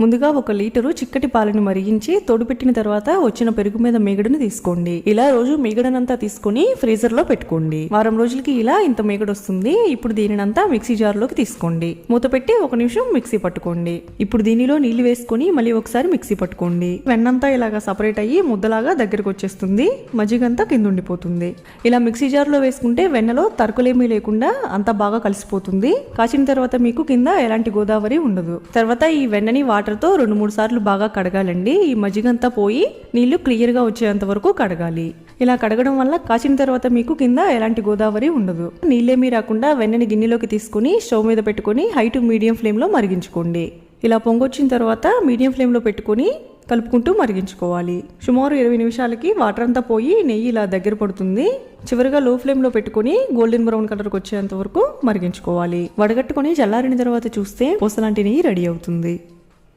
ముందుగా 1 లీటరు చిక్కటి పాలను మరిగించి తోడుపెట్టిన తర్వాత వచ్చిన పెరుగు మీద మీగడను తీసుకోండి. ఇలా రోజు మీగడనంతా తీసుకుని ఫ్రీజర్ లో పెట్టుకోండి. వారం రోజులకి ఇలా ఇంత మీగడ వస్తుంది. ఇప్పుడు దీనినంతా మిక్సీ జార్ లోకి తీసుకోండి. మూత పెట్టి 1 నిమిషం మిక్సీ పట్టుకోండి. ఇప్పుడు దీనిలో నీళ్లు వేసుకుని మళ్ళీ ఒకసారి మిక్సీ పట్టుకోండి. వెన్నంతా ఇలాగా సపరేట్ అయ్యి ముద్దలాగా దగ్గరకు వచ్చేస్తుంది. మజ్జిగంతా కింద ఉండిపోతుంది. ఇలా మిక్సీ జార్ లో వేసుకుంటే వెన్నలో తరుకులేమీ లేకుండా అంతా బాగా కలిసిపోతుంది. కాచిన తర్వాత మీకు కింద ఎలాంటి గోదావరి ఉండదు. తర్వాత ఈ వెన్నని వాటర్తో 2-3 సార్లు బాగా కడగాలండి. ఈ మజ్జిగంతా పోయి నీళ్లు క్లియర్ గా వచ్చేంత వరకు కడగాలి. ఇలా కడగడం వల్ల కాచిన తర్వాత మీకు కింద ఎలాంటి గోదావరి ఉండదు. నీళ్ళేమీ రాకుండా వెన్నని గిన్నెలోకి తీసుకుని స్టవ్ మీద పెట్టుకుని హై టు మీడియం ఫ్లేమ్ లో మరిగించుకోండి. ఇలా పొంగొచ్చిన తర్వాత మీడియం ఫ్లేమ్ లో పెట్టుకుని కలుపుకుంటూ మరిగించుకోవాలి. సుమారు 20 నిమిషాలకి వాటర్ అంతా పోయి నెయ్యి ఇలా దగ్గర పడుతుంది. చివరిగా లో ఫ్లేమ్ లో పెట్టుకుని గోల్డెన్ బ్రౌన్ కలర్కి వచ్చేంత వరకు మరిగించుకోవాలి. వడగట్టుకుని చల్లారిన తర్వాత చూస్తే పూసలాంటి నెయ్యి రెడీ అవుతుంది.